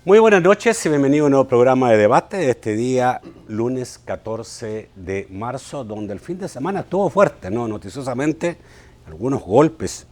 Muy buenas noches y bienvenido a un nuevo programa de debate de este día, lunes 14 de marzo, donde el fin de semana estuvo fuerte, ¿no? Noticiosamente, algunos golpes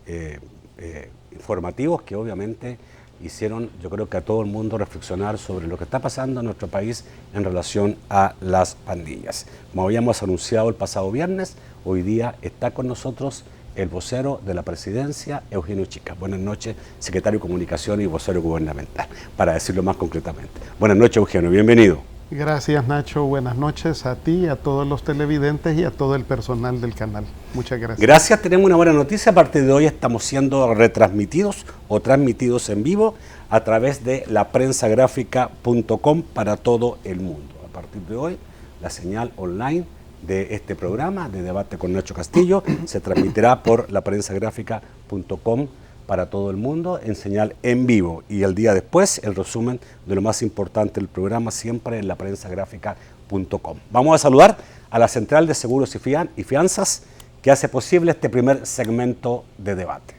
informativos que obviamente hicieron, yo creo que a todo el mundo reflexionar sobre lo que está pasando en nuestro país en relación a las pandillas. Como habíamos anunciado el pasado viernes, hoy día está con nosotros el vocero de la presidencia, Eugenio Chica. Buenas noches, secretario de Comunicación y vocero gubernamental, para decirlo más concretamente. Buenas noches, Eugenio, bienvenido. Gracias, Nacho. Buenas noches a ti, a todos los televidentes y a todo el personal del canal. Muchas gracias. Gracias, tenemos una buena noticia. A partir de hoy estamos siendo retransmitidos o transmitidos en vivo a través de laprensagráfica.com para todo el mundo. A partir de hoy, la señal online de este programa de debate con Nacho Castillo se transmitirá por laprensagráfica.com para todo el mundo en señal en vivo, y el día después el resumen de lo más importante del programa siempre en laprensagráfica.com. Vamos a saludar a la Central de Seguros y Fianzas que hace posible este primer segmento de debate.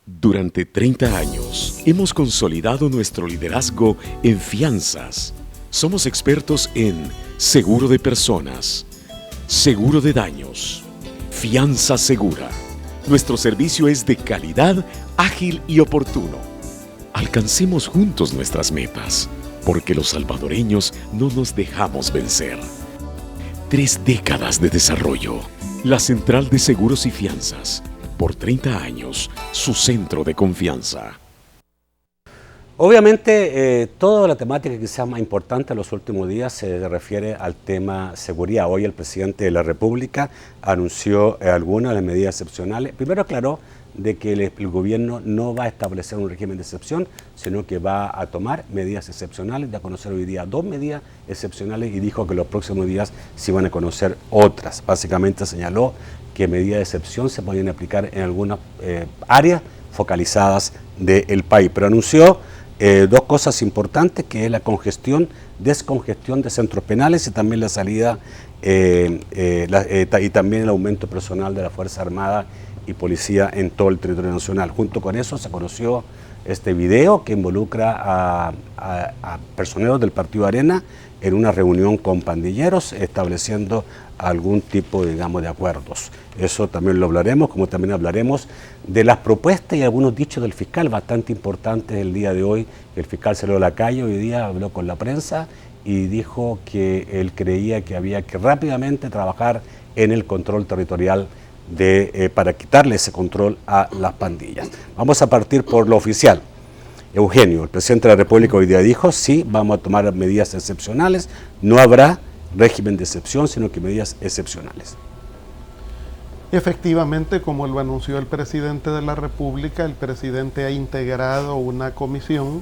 Durante 30 años hemos consolidado nuestro liderazgo en fianzas. Somos expertos en seguro de personas, seguro de daños, fianza segura. Nuestro servicio es de calidad, ágil y oportuno. Alcancemos juntos nuestras metas, porque los salvadoreños no nos dejamos vencer. 3 décadas de desarrollo. La Central de Seguros y Fianzas. Por 30 años, su centro de confianza. Obviamente, toda la temática que sea más importante en los últimos días se refiere al tema seguridad. Hoy el presidente de la República anunció algunas de las medidas excepcionales. Primero aclaró de que el gobierno no va a establecer un régimen de excepción, sino que va a tomar medidas excepcionales. De a conocer hoy día 2 medidas excepcionales y dijo que los próximos días se iban a conocer otras. Básicamente señaló que medidas de excepción se podían aplicar en algunas áreas focalizadas del país, pero anunció 2 cosas importantes, que es la descongestión de centros penales y también la salida y también el aumento personal de la Fuerza Armada y Policía en todo el territorio nacional. Junto con eso se conoció este video que involucra a personeros del Partido Arena en una reunión con pandilleros, estableciendo algún tipo, digamos, de acuerdos. Eso también lo hablaremos, como también hablaremos de las propuestas y algunos dichos del fiscal bastante importantes el día de hoy. El fiscal salió a la calle hoy día, habló con la prensa y dijo que él creía que había que rápidamente trabajar en el control territorial para quitarle ese control a las pandillas. Vamos a partir por lo oficial. Eugenio, el presidente de la República hoy día dijo, sí, vamos a tomar medidas excepcionales, no habrá régimen de excepción, sino que medidas excepcionales. Efectivamente, como lo anunció el presidente de la República, el presidente ha integrado una comisión,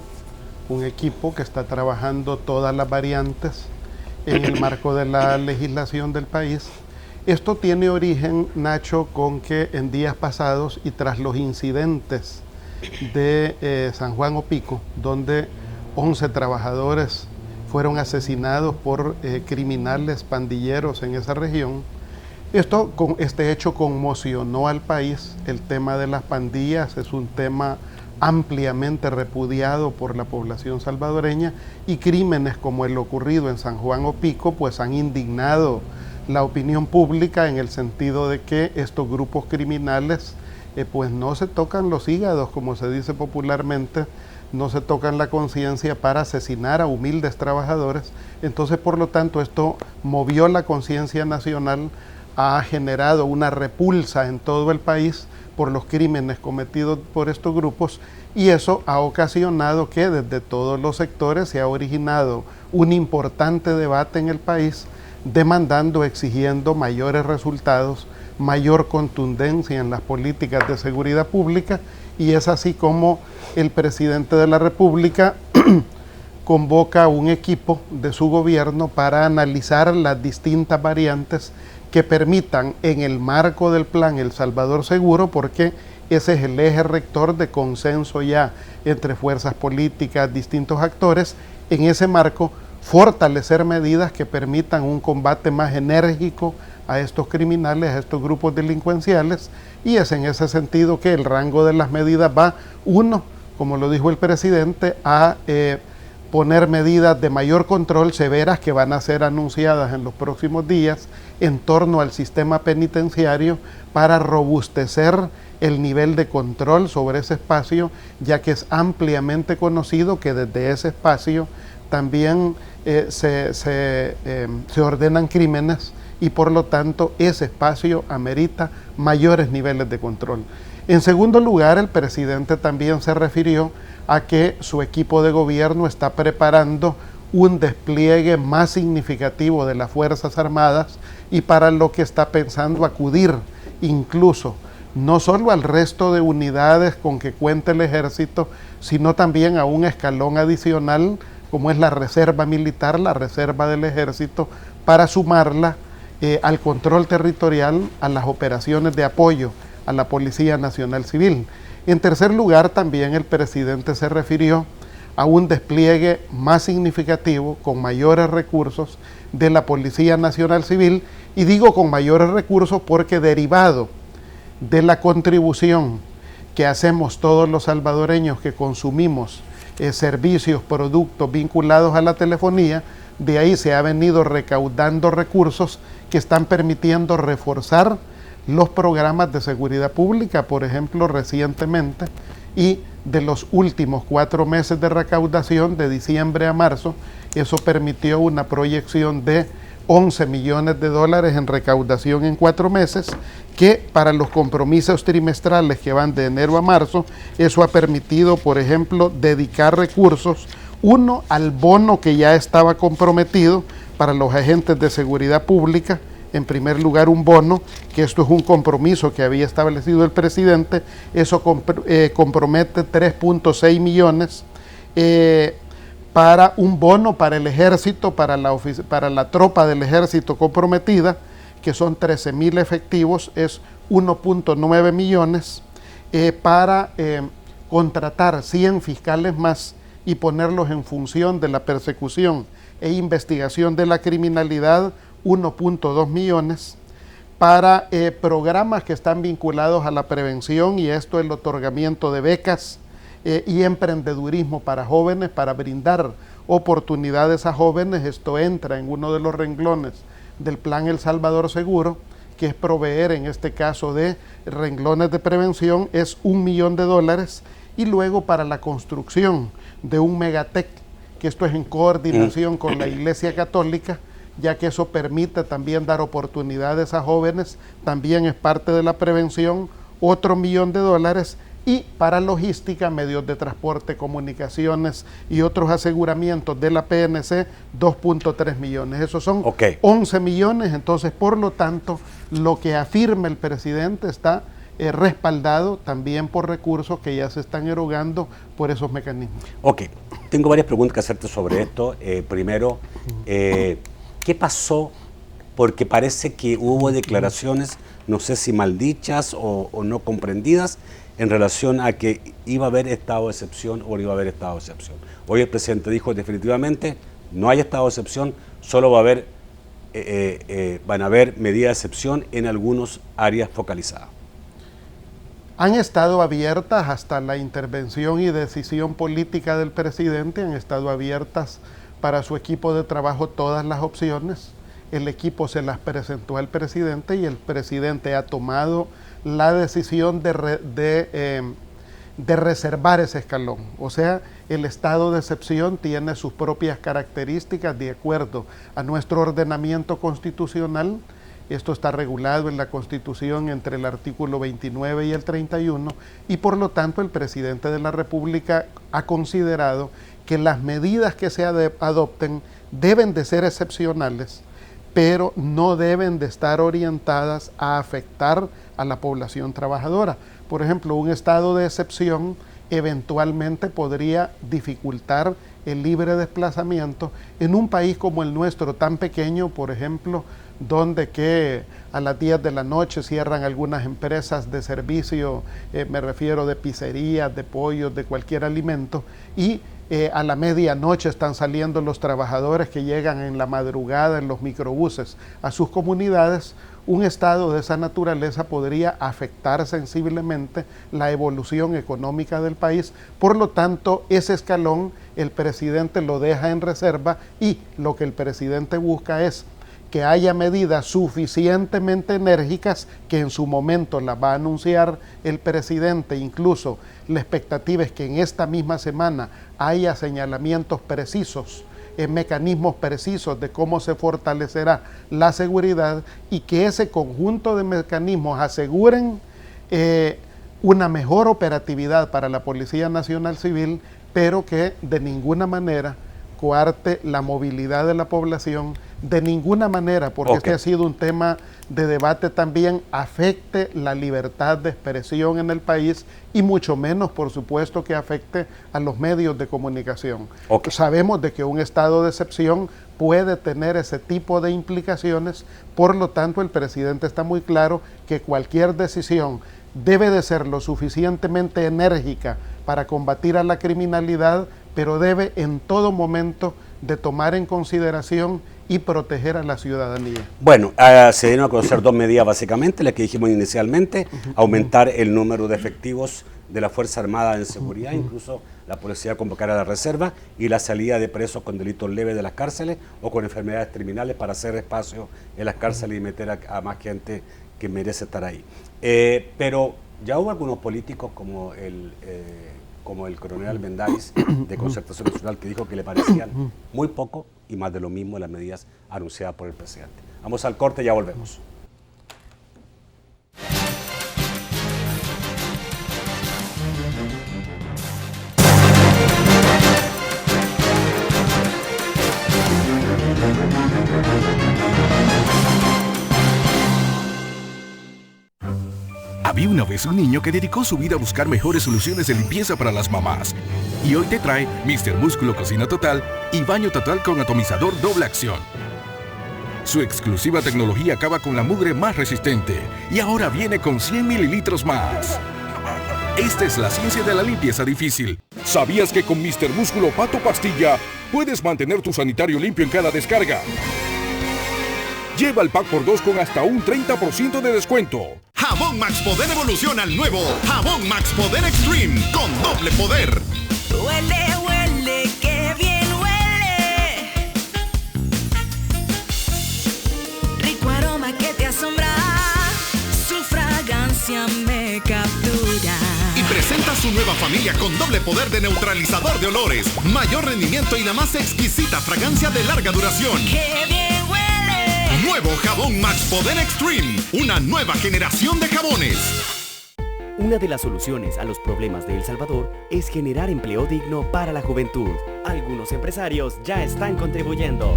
un equipo que está trabajando todas las variantes en el marco de la legislación del país. Esto tiene origen, Nacho, con que en días pasados y tras los incidentes de San Juan Opico, donde 11 trabajadores fueron asesinados por criminales pandilleros en esa región, este hecho conmocionó al país. El tema de las pandillas es un tema ampliamente repudiado por la población salvadoreña, y crímenes como el ocurrido en San Juan Opico pues han indignado la opinión pública, en el sentido de que estos grupos criminales pues no se tocan los hígados, como se dice popularmente, no se tocan la conciencia para asesinar a humildes trabajadores. Entonces, por lo tanto, esto movió la conciencia nacional, ha generado una repulsa en todo el país por los crímenes cometidos por estos grupos, y eso ha ocasionado que desde todos los sectores se ha originado un importante debate en el país, demandando, exigiendo mayores resultados, mayor contundencia en las políticas de seguridad pública, y es así como el presidente de la República convoca a un equipo de su gobierno para analizar las distintas variantes que permitan, en el marco del plan El Salvador Seguro, porque ese es el eje rector de consenso ya entre fuerzas políticas, distintos actores, en ese marco fortalecer medidas que permitan un combate más enérgico a estos criminales, a estos grupos delincuenciales, y es en ese sentido que el rango de las medidas va, 1, como lo dijo el presidente, a poner medidas de mayor control severas que van a ser anunciadas en los próximos días en torno al sistema penitenciario para robustecer el nivel de control sobre ese espacio, ya que es ampliamente conocido que desde ese espacio también se ordenan crímenes y por lo tanto ese espacio amerita mayores niveles de control. En segundo lugar, el presidente también se refirió a que su equipo de gobierno está preparando un despliegue más significativo de las Fuerzas Armadas y para lo que está pensando acudir incluso no solo al resto de unidades con que cuenta el ejército, sino también a un escalón adicional como es la reserva militar, la reserva del ejército, para sumarla al control territorial, a las operaciones de apoyo a la Policía Nacional Civil. En tercer lugar, también el presidente se refirió a un despliegue más significativo, con mayores recursos, de la Policía Nacional Civil, y digo con mayores recursos porque derivado de la contribución que hacemos todos los salvadoreños que consumimos servicios, productos vinculados a la telefonía, de ahí se ha venido recaudando recursos que están permitiendo reforzar los programas de seguridad pública, por ejemplo, recientemente, y de los últimos 4 meses de recaudación, de diciembre a marzo, eso permitió una proyección de 11 millones de dólares en recaudación en 4 meses, que para los compromisos trimestrales que van de enero a marzo, eso ha permitido, por ejemplo, dedicar recursos, uno, al bono que ya estaba comprometido para los agentes de seguridad pública. En primer lugar, un bono, que esto es un compromiso que había establecido el presidente, eso compromete 3.6 millones para un bono para el ejército, para la tropa del ejército comprometida, que son 13,000 efectivos, es 1.9 millones, para contratar 100 fiscales más y ponerlos en función de la persecución e investigación de la criminalidad, 1.2 millones, para programas que están vinculados a la prevención, y esto el otorgamiento de becas y emprendedurismo para jóvenes, para brindar oportunidades a jóvenes. Esto entra en uno de los renglones del plan El Salvador Seguro, que es proveer en este caso de renglones de prevención, es $1 millón, y luego para la construcción de un megatec, que esto es en coordinación con la Iglesia Católica, ya que eso permite también dar oportunidades a jóvenes, también es parte de la prevención, otro $1 millón, y para logística, medios de transporte, comunicaciones y otros aseguramientos de la PNC, 2.3 millones. Esos son 11 millones, entonces por lo tanto lo que afirma el presidente está respaldado también por recursos que ya se están erogando por esos mecanismos. Ok, tengo varias preguntas que hacerte sobre esto. Primero, ¿qué pasó? Porque parece que hubo declaraciones, no sé si maldichas o no comprendidas, en relación a que iba a haber estado de excepción o no iba a haber estado de excepción. Hoy el presidente dijo definitivamente, no hay estado de excepción, solo va a haber, van a haber medidas de excepción en algunas áreas focalizadas. Han estado abiertas hasta la intervención y decisión política del presidente, han estado abiertas para su equipo de trabajo todas las opciones. El equipo se las presentó al presidente y el presidente ha tomado la decisión de reservar ese escalón. O sea, el estado de excepción tiene sus propias características de acuerdo a nuestro ordenamiento constitucional. Esto está regulado en la Constitución entre el artículo 29 y el 31, y por lo tanto el presidente de la República ha considerado que las medidas que se adopten deben de ser excepcionales, pero no deben de estar orientadas a afectar a la población trabajadora. Por ejemplo, un estado de excepción eventualmente podría dificultar el libre desplazamiento en un país como el nuestro, tan pequeño, por ejemplo, donde que a las 10 de la noche cierran algunas empresas de servicio, me refiero de pizzerías, de pollos, de cualquier alimento, y a la medianoche están saliendo los trabajadores que llegan en la madrugada en los microbuses a sus comunidades, un estado de esa naturaleza podría afectar sensiblemente la evolución económica del país. Por lo tanto, ese escalón el presidente lo deja en reserva y lo que el presidente busca es que haya medidas suficientemente enérgicas que en su momento las va a anunciar el presidente. Incluso la expectativa es que en esta misma semana haya señalamientos precisos, mecanismos precisos de cómo se fortalecerá la seguridad y que ese conjunto de mecanismos aseguren una mejor operatividad para la Policía Nacional Civil, pero que de ninguna manera coarte la movilidad de la población, de ninguna manera, porque este ha sido un tema de debate también, afecte la libertad de expresión en el país y mucho menos, por supuesto, que afecte a los medios de comunicación. Sabemos de que un estado de excepción puede tener ese tipo de implicaciones, por lo tanto el presidente está muy claro que cualquier decisión debe de ser lo suficientemente enérgica para combatir a la criminalidad, pero debe en todo momento de tomar en consideración y proteger a la ciudadanía. Bueno, se dieron a conocer dos medidas básicamente, las que dijimos inicialmente, aumentar el número de efectivos de la Fuerza Armada en seguridad, incluso la policía convocar a la reserva y la salida de presos con delitos leves de las cárceles o con enfermedades terminales para hacer espacio en las cárceles y meter a más gente que merece estar ahí. Pero ya hubo algunos políticos como el coronel Almendaris de Concertación Nacional que dijo que le parecían muy poco y más de lo mismo las medidas anunciadas por el presidente. Vamos al corte, ya volvemos. Había una vez un niño que dedicó su vida a buscar mejores soluciones de limpieza para las mamás. Y hoy te trae Mr. Músculo Cocina Total y Baño Total con atomizador doble acción. Su exclusiva tecnología acaba con la mugre más resistente y ahora viene con 100 mililitros más. Esta es la ciencia de la limpieza difícil. ¿Sabías que con Mr. Músculo Pato Pastilla puedes mantener tu sanitario limpio en cada descarga? Lleva el pack por 2 con hasta un 30% de descuento. Jabón Max Poder evoluciona al nuevo Jabón Max Poder Extreme con doble poder. Huele, huele, qué bien huele. Rico aroma que te asombra. Su fragancia me captura. Y presenta su nueva familia con doble poder de neutralizador de olores, mayor rendimiento y la más exquisita fragancia de larga duración. ¡Qué bien huele! Nuevo Jabón Max Poder Extreme, una nueva generación de jabones. Una de las soluciones a los problemas de El Salvador es generar empleo digno para la juventud. Algunos empresarios ya están contribuyendo.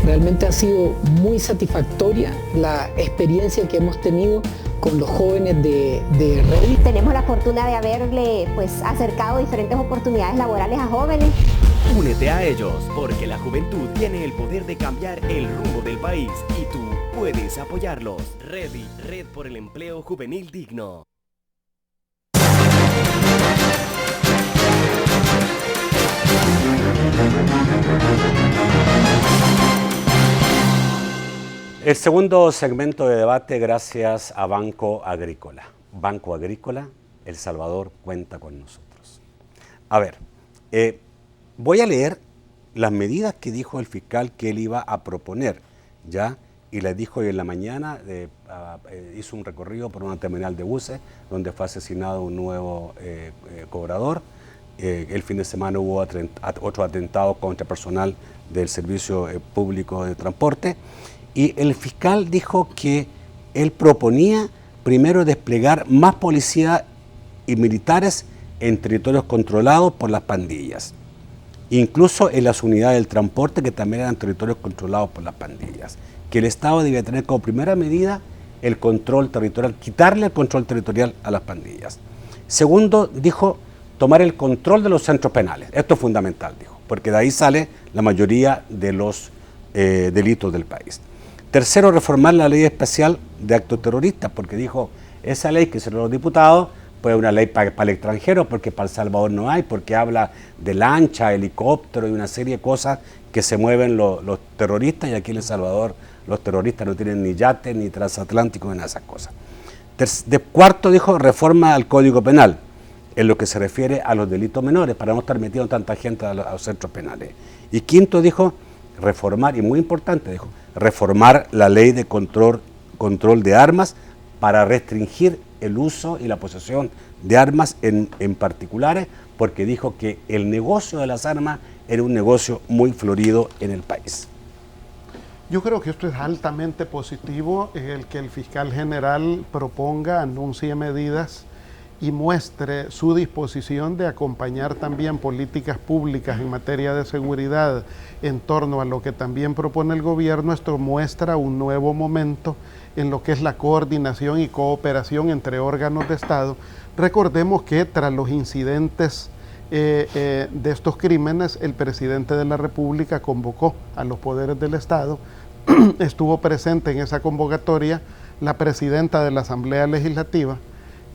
Realmente ha sido muy satisfactoria la experiencia que hemos tenido con los jóvenes de Reddit. Tenemos la fortuna de haberle acercado diferentes oportunidades laborales a jóvenes. Únete a ellos, porque la juventud tiene el poder de cambiar el rumbo del país y tú puedes apoyarlos. Reddit, Red por el Empleo Juvenil Digno. El segundo segmento de debate gracias a Banco Agrícola. Banco Agrícola, El Salvador cuenta con nosotros. A ver, voy a leer las medidas que dijo el fiscal que él iba a proponer, ¿ya? Y les dijo hoy en la mañana, hizo un recorrido por una terminal de buses donde fue asesinado un nuevo cobrador. El fin de semana hubo otro atentado contra personal del Servicio Público de Transporte. Y el fiscal dijo que él proponía primero desplegar más policía y militares en territorios controlados por las pandillas, incluso en las unidades del transporte que también eran territorios controlados por las pandillas, que el Estado debía tener como primera medida el control territorial, quitarle el control territorial a las pandillas. Segundo, dijo tomar el control de los centros penales. Esto es fundamental, dijo, porque de ahí sale la mayoría de los delitos del país. Tercero, reformar la ley especial de actos terroristas, porque dijo, esa ley que hicieron los diputados pues una ley para el extranjero, porque para El Salvador no hay, porque habla de lancha, helicóptero y una serie de cosas que se mueven los terroristas, y aquí en El Salvador los terroristas no tienen ni yates, ni transatlánticos, ni nada de esas cosas. Cuarto, dijo, reforma al Código Penal, en lo que se refiere a los delitos menores, para no estar metiendo tanta gente a los centros penales. Y quinto, dijo, reformar, y muy importante, dijo, reformar la ley de control de armas para restringir el uso y la posesión de armas en particulares, porque dijo que el negocio de las armas era un negocio muy florido en el país. Yo creo que esto es altamente positivo, el que el fiscal general proponga, anuncie medidas y muestre su disposición de acompañar también políticas públicas en materia de seguridad en torno a lo que también propone el gobierno. Esto muestra un nuevo momento en lo que es la coordinación y cooperación entre órganos de Estado. Recordemos que tras los incidentes de estos crímenes, el presidente de la República convocó a los poderes del Estado, estuvo presente en esa convocatoria la presidenta de la Asamblea Legislativa,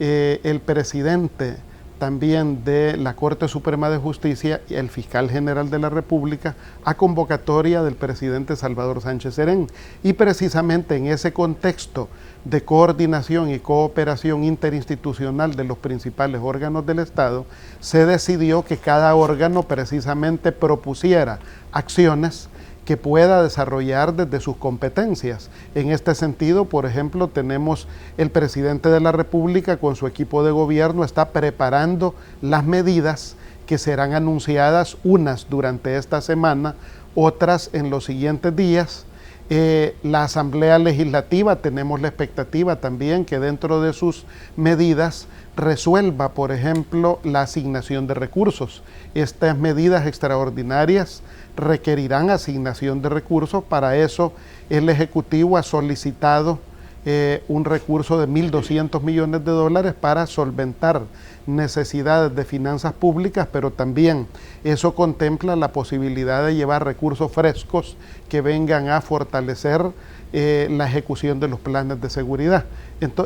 el presidente también de la Corte Suprema de Justicia y el fiscal general de la República, a convocatoria del presidente Salvador Sánchez Serén. Y precisamente en ese contexto de coordinación y cooperación interinstitucional de los principales órganos del Estado, se decidió que cada órgano precisamente propusiera acciones que pueda desarrollar desde sus competencias. En este sentido, por ejemplo, tenemos el presidente de la República con su equipo de gobierno está preparando las medidas que serán anunciadas, unas durante esta semana, otras en los siguientes días. La Asamblea Legislativa, tenemos la expectativa también que dentro de sus medidas resuelva, por ejemplo, la asignación de recursos. Estas medidas extraordinarias requerirán asignación de recursos. Para eso el Ejecutivo ha solicitado un recurso de $1.200 millones para solventar necesidades de finanzas públicas, pero también eso contempla la posibilidad de llevar recursos frescos que vengan a fortalecer la ejecución de los planes de seguridad.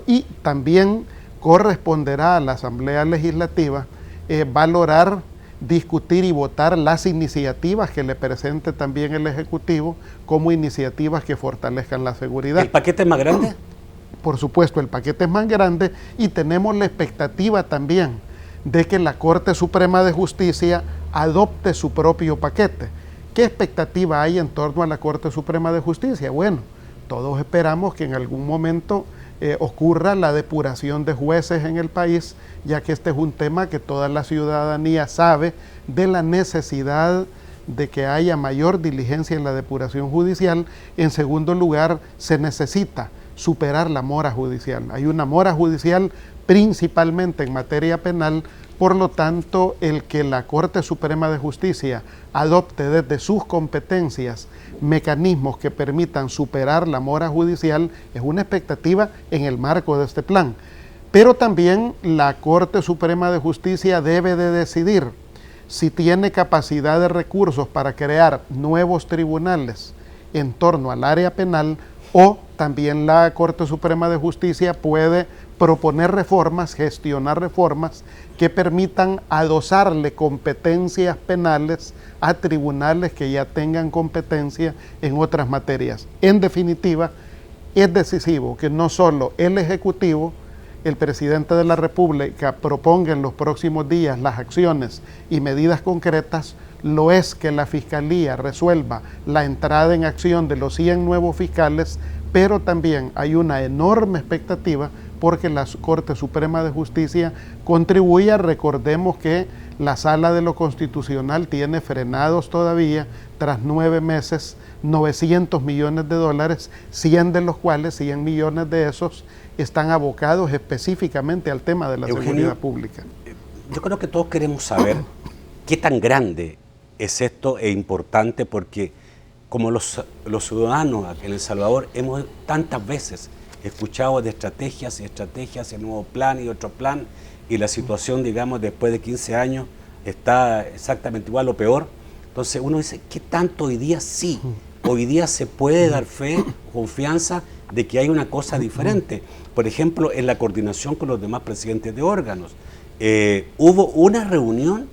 Y también corresponderá a la Asamblea Legislativa valorar, discutir y votar las iniciativas que le presente también el Ejecutivo como iniciativas que fortalezcan la seguridad. ¿El paquete es más grande? Por supuesto, el paquete es más grande y tenemos la expectativa también de que la Corte Suprema de Justicia adopte su propio paquete. ¿Qué expectativa hay en torno a la Corte Suprema de Justicia? Bueno, todos esperamos que en algún momento ocurra la depuración de jueces en el país, ya que este es un tema que toda la ciudadanía sabe de la necesidad de que haya mayor diligencia en la depuración judicial. En segundo lugar, se necesita superar la mora judicial. Hay una mora judicial principalmente en materia penal, por lo tanto, el que la Corte Suprema de Justicia adopte desde sus competencias mecanismos que permitan superar la mora judicial es una expectativa en el marco de este plan. Pero también la Corte Suprema de Justicia debe de decidir si tiene capacidad de recursos para crear nuevos tribunales en torno al área penal, o también la Corte Suprema de Justicia puede proponer reformas, gestionar reformas que permitan adosarle competencias penales a tribunales que ya tengan competencia en otras materias. En definitiva, es decisivo que no solo el Ejecutivo, el presidente de la República, proponga en los próximos días las acciones y medidas concretas, lo es que la Fiscalía resuelva la entrada en acción de los 100 nuevos fiscales, pero también hay una enorme expectativa porque la Corte Suprema de Justicia contribuya. Recordemos que la Sala de lo Constitucional tiene frenados todavía, tras 9 meses, $900 millones, 100 de los cuales, 100 millones de esos, están abocados específicamente al tema de la seguridad pública. Yo creo que todos queremos saber qué tan grande es esto e importante, porque como los ciudadanos aquí en El Salvador hemos tantas veces escuchado de estrategias y estrategias, el nuevo plan y otro plan, y la situación, digamos, después de 15 años está exactamente igual o peor. Entonces uno dice, ¿qué tanto hoy día sí? Hoy día se puede dar fe, confianza de que hay una cosa diferente. Por ejemplo, en la coordinación con los demás presidentes de órganos. ¿Hubo una reunión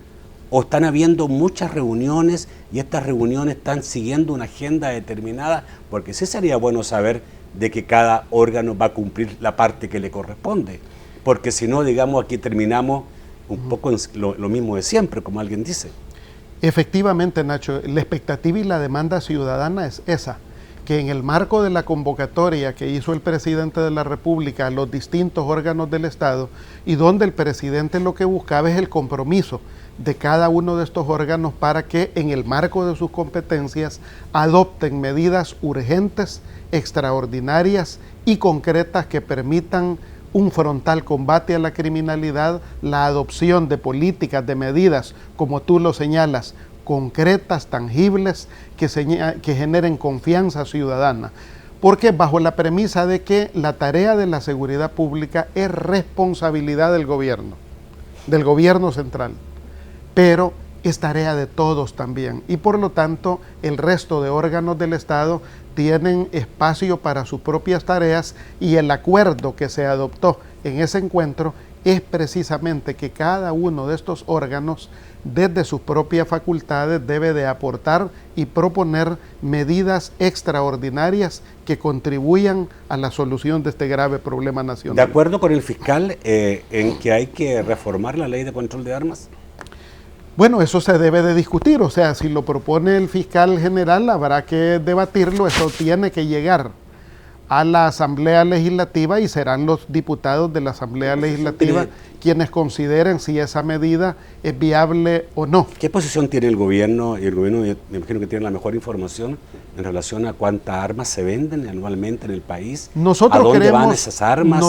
o están habiendo muchas reuniones y estas reuniones están siguiendo una agenda determinada? Porque sí sería bueno saber de que cada órgano va a cumplir la parte que le corresponde. Porque si no, digamos, aquí terminamos un poco en lo mismo de siempre, como alguien dice. Efectivamente, Nacho, la expectativa y la demanda ciudadana es esa, que en el marco de la convocatoria que hizo el presidente de la República a los distintos órganos del Estado, y donde el presidente lo que buscaba es el compromiso de cada uno de estos órganos para que en el marco de sus competencias adopten medidas urgentes, extraordinarias y concretas que permitan un frontal combate a la criminalidad, la adopción de políticas, de medidas, como tú lo señalas, concretas, tangibles, que generen confianza ciudadana. Porque bajo la premisa de que la tarea de la seguridad pública es responsabilidad del gobierno central, pero es tarea de todos también, y por lo tanto el resto de órganos del Estado tienen espacio para sus propias tareas, y el acuerdo que se adoptó en ese encuentro es precisamente que cada uno de estos órganos, desde sus propias facultades, debe de aportar y proponer medidas extraordinarias que contribuyan a la solución de este grave problema nacional. ¿De acuerdo con el fiscal en que hay que reformar la ley de control de armas? Bueno, eso se debe de discutir, o sea, si lo propone el fiscal general habrá que debatirlo, eso tiene que llegar a la Asamblea Legislativa y serán los diputados de la Asamblea Legislativa quienes consideren si esa medida es viable o no. ¿Qué posición tiene el gobierno? Y el gobierno, me imagino que tiene la mejor información en relación a cuántas armas se venden anualmente en el país, ¿a dónde van esas armas?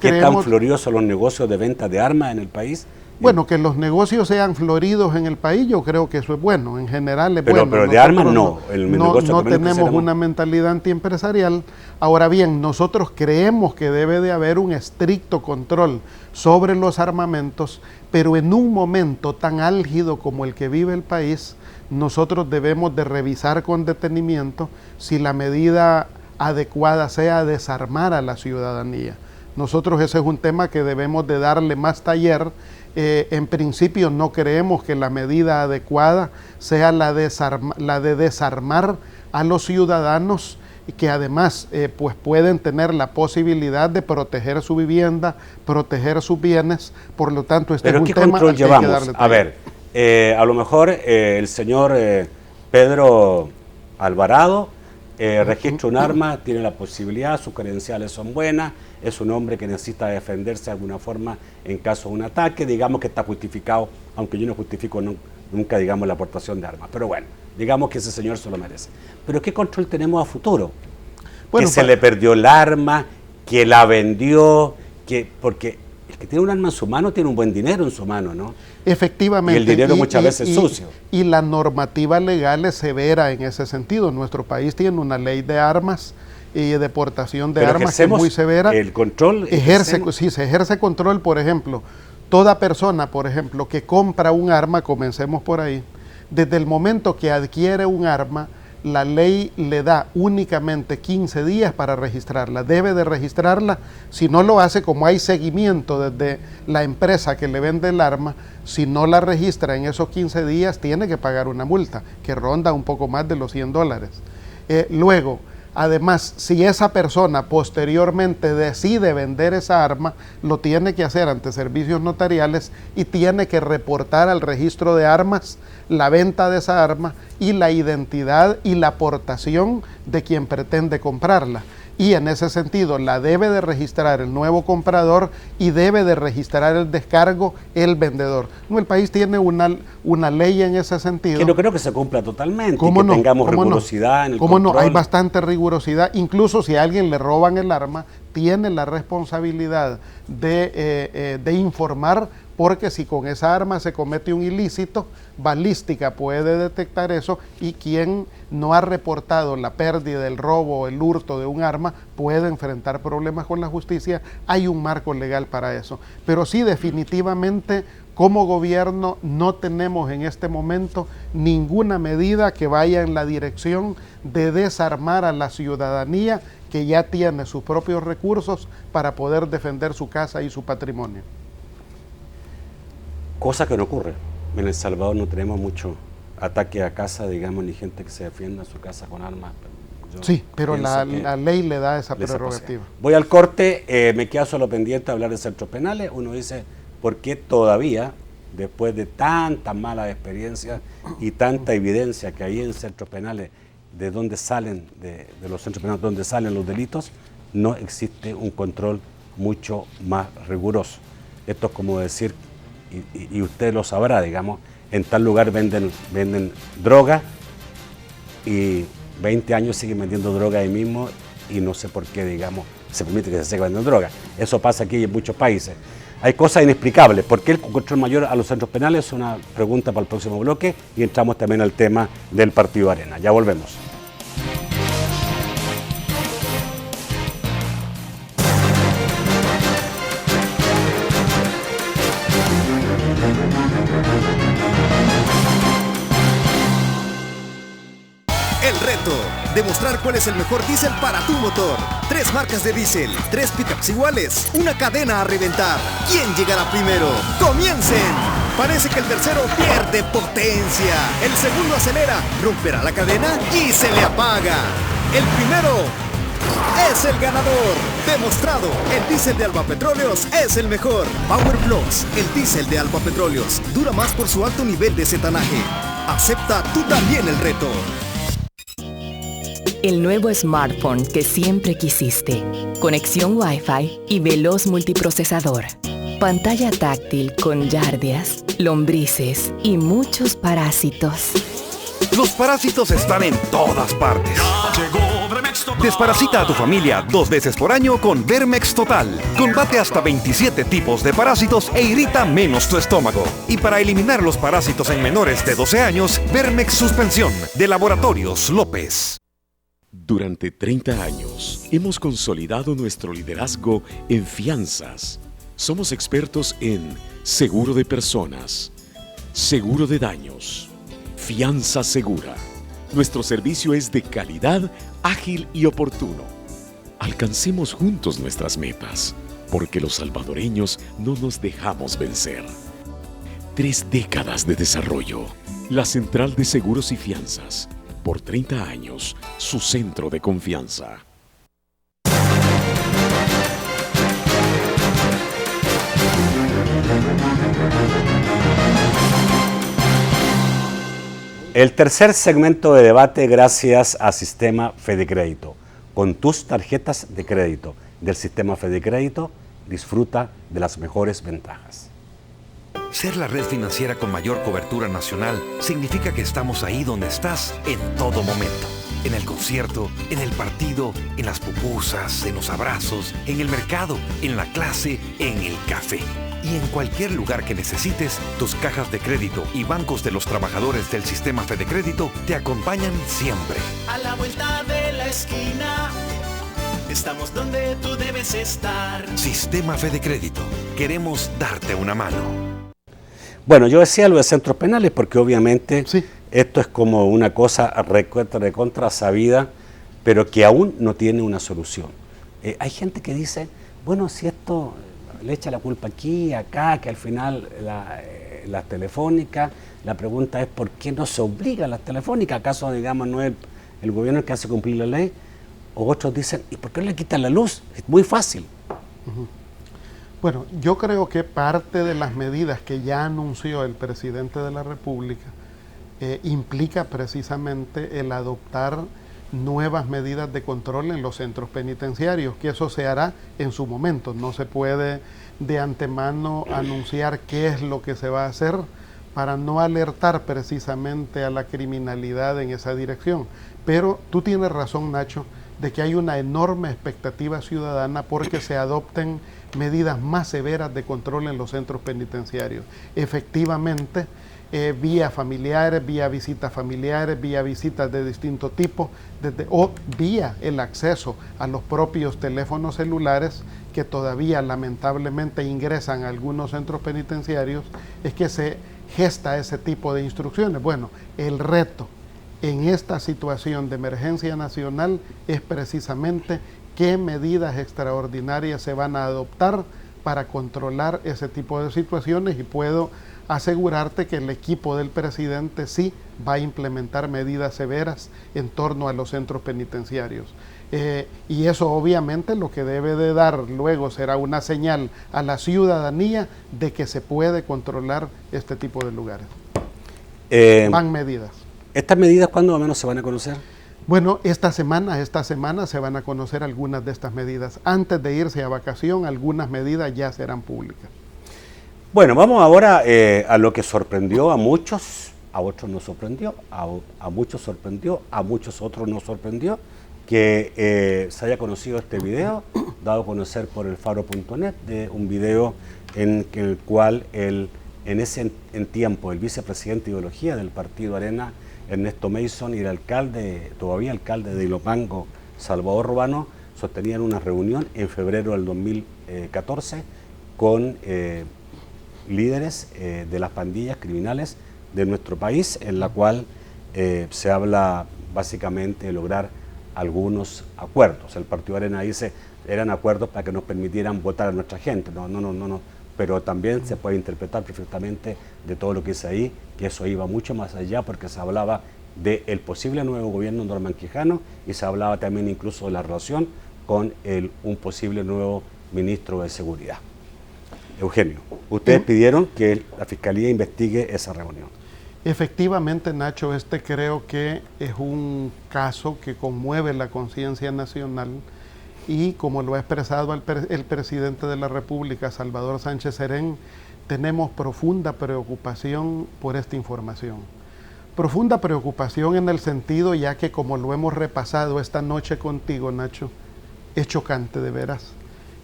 ¿Qué tan floridos son los negocios de venta de armas en el país? Bueno, que los negocios sean floridos en el país, yo creo que eso es bueno, en general es bueno. Pero de armas no. No tenemos una mentalidad antiempresarial. Ahora bien, nosotros creemos que debe de haber un estricto control sobre los armamentos, pero en un momento tan álgido como el que vive el país, nosotros debemos de revisar con detenimiento si la medida adecuada sea desarmar a la ciudadanía. Nosotros ese es un tema que debemos de darle más taller. En principio no creemos que la medida adecuada sea la de desarmar a los ciudadanos, que además pues pueden tener la posibilidad de proteger su vivienda, proteger sus bienes. Por lo tanto, este es un tema al que hay que darle taller. A ver, a lo mejor el señor Pedro Alvarado registra un arma, tiene la posibilidad, sus credenciales son buenas, es un hombre que necesita defenderse de alguna forma en caso de un ataque, digamos que está justificado, aunque yo no justifico nunca, digamos, la aportación de armas, pero bueno, digamos que ese señor se lo merece. Pero ¿qué control tenemos a futuro? Bueno, que se le perdió el arma, que la vendió, porque el que tiene un arma en su mano tiene un buen dinero en su mano, ¿no? Efectivamente. Y el dinero muchas veces es sucio. Y la normativa legal es severa en ese sentido. Nuestro país tiene una ley de armas y de deportación de armas que es muy severa. El control. Sí, se ejerce control, por ejemplo. Toda persona, por ejemplo, que compra un arma, comencemos por ahí, desde el momento que adquiere un arma, la ley le da únicamente 15 días para registrarla. Debe de registrarla. Si no lo hace, como hay seguimiento desde la empresa que le vende el arma, si no la registra en esos 15 días, tiene que pagar una multa que ronda un poco más de los $100. Luego, además, si esa persona posteriormente decide vender esa arma, lo tiene que hacer ante servicios notariales y tiene que reportar al registro de armas la venta de esa arma y la identidad y la aportación de quien pretende comprarla. Y en ese sentido la debe de registrar el nuevo comprador y debe de registrar el descargo el vendedor. No, el país tiene una ley en ese sentido. Que no creo que se cumpla totalmente, que tengamos rigurosidad en el control. ¿Cómo no? Hay bastante rigurosidad. Incluso si a alguien le roban el arma, tiene la responsabilidad de informar, porque si con esa arma se comete un ilícito, balística puede detectar eso, y quien no ha reportado la pérdida, el robo o el hurto de un arma puede enfrentar problemas con la justicia. Hay un marco legal para eso. Pero sí, definitivamente, como gobierno no tenemos en este momento ninguna medida que vaya en la dirección de desarmar a la ciudadanía, que ya tiene sus propios recursos para poder defender su casa y su patrimonio. Cosa que no ocurre. En El Salvador no tenemos mucho ataque a casa, digamos, ni gente que se defienda su casa con armas. Sí, pero la ley le da esa prerrogativa. Voy al corte, me queda solo pendiente de hablar de centros penales. Uno dice, ¿por qué todavía, después de tantas malas experiencias y tanta evidencia que hay en centros penales, de dónde salen, de los centros penales, donde salen los delitos, no existe un control mucho más riguroso? Esto es como decir, y usted lo sabrá, digamos, en tal lugar venden droga y 20 años siguen vendiendo droga ahí mismo y no sé por qué, digamos, se permite que se siga vendiendo droga. Eso pasa aquí en muchos países. Hay cosas inexplicables. ¿Por qué el control mayor a los centros penales? Es una pregunta para el próximo bloque y entramos también al tema del Partido Arena. Ya volvemos. El reto, demostrar cuál es el mejor diésel para tu motor. 3 marcas de diésel, 3 pickups iguales, una cadena a reventar. ¿Quién llegará primero? ¡Comiencen! Parece que el tercero pierde potencia. El segundo acelera, romperá la cadena y se le apaga. El primero es el ganador. Demostrado, el diésel de Alba Petróleos es el mejor. Power Plus, el diésel de Alba Petróleos, dura más por su alto nivel de cetanaje. Acepta tú también el reto. El nuevo smartphone que siempre quisiste. Conexión Wi-Fi y veloz multiprocesador. Pantalla táctil con yardias, lombrices y muchos parásitos. Los parásitos están en todas partes. Desparasita a tu familia 2 veces por año con Vermex Total. Combate hasta 27 tipos de parásitos e irrita menos tu estómago. Y para eliminar los parásitos en menores de 12 años, Vermex Suspensión de Laboratorios López. Durante 30 años hemos consolidado nuestro liderazgo en fianzas. Somos expertos en seguro de personas, seguro de daños, fianza segura. Nuestro servicio es de calidad, ágil y oportuno. Alcancemos juntos nuestras metas, porque los salvadoreños no nos dejamos vencer. 3 décadas de desarrollo. La Central de Seguros y Fianzas. Por 30 años, su centro de confianza. El tercer segmento de debate gracias a Sistema Fedecrédito. Con tus tarjetas de crédito del Sistema Fedecrédito, disfruta de las mejores ventajas. Ser la red financiera con mayor cobertura nacional significa que estamos ahí donde estás en todo momento. En el concierto, en el partido, en las pupusas, en los abrazos, en el mercado, en la clase, en el café. Y en cualquier lugar que necesites, tus cajas de crédito y bancos de los trabajadores del Sistema Fedecrédito te acompañan siempre. A la vuelta de la esquina, estamos donde tú debes estar. Sistema Fedecrédito. Queremos darte una mano. Bueno, yo decía lo de centros penales porque obviamente esto es como una cosa recontra sabida, pero que aún no tiene una solución. Hay gente que dice, bueno, si esto le echa la culpa aquí, acá, que al final las telefónicas, la pregunta es ¿por qué no se obliga a las telefónicas? ¿Acaso, digamos, no es el gobierno el que hace cumplir la ley? O otros dicen, ¿y por qué no le quitan la luz? Es muy fácil. Bueno, yo creo que parte de las medidas que ya anunció el presidente de la República implica precisamente el adoptar nuevas medidas de control en los centros penitenciarios, que eso se hará en su momento. No se puede de antemano anunciar qué es lo que se va a hacer para no alertar precisamente a la criminalidad en esa dirección. Pero tú tienes razón, Nacho, de que hay una enorme expectativa ciudadana porque se adopten medidas más severas de control en los centros penitenciarios. Efectivamente, vía familiares, vía visitas familiares, vía visitas de distinto tipo, o vía el acceso a los propios teléfonos celulares que todavía lamentablemente ingresan a algunos centros penitenciarios, es que se gesta ese tipo de instrucciones. Bueno, el reto en esta situación de emergencia nacional es precisamente qué medidas extraordinarias se van a adoptar para controlar ese tipo de situaciones, y puedo asegurarte que el equipo del presidente sí va a implementar medidas severas en torno a los centros penitenciarios. Y eso obviamente lo que debe de dar luego será una señal a la ciudadanía de que se puede controlar este tipo de lugares. Van medidas. ¿Estas medidas cuándo más o menos se van a conocer? Bueno, esta semana se van a conocer algunas de estas medidas. Antes de irse a vacación, algunas medidas ya serán públicas. Bueno, vamos ahora a lo que sorprendió a muchos, a otros no sorprendió, a muchos sorprendió, a muchos otros no sorprendió, que se haya conocido este video, dado a conocer por elfaro.net, de un video en el cual en tiempo el vicepresidente de ideología del partido Arena, Ernesto Mason, y el alcalde, todavía alcalde de Ilopango, Salvador Rubano, sostenían una reunión en febrero del 2014 con líderes de las pandillas criminales de nuestro país, en la cual se habla básicamente de lograr algunos acuerdos. El partido Arena dice, eran acuerdos para que nos permitieran votar a nuestra gente. No. Pero también se puede interpretar perfectamente de todo lo que dice ahí, que eso iba mucho más allá, porque se hablaba del posible nuevo gobierno Norman Quijano, y se hablaba también incluso de la relación con un posible nuevo ministro de Seguridad. Eugenio, ustedes pidieron que la Fiscalía investigue esa reunión. Efectivamente, Nacho, creo que es un caso que conmueve la conciencia nacional, y como lo ha expresado el presidente de la República, Salvador Sánchez Serén, tenemos profunda preocupación por esta información. Profunda preocupación en el sentido, ya que como lo hemos repasado esta noche contigo, Nacho, es chocante de veras,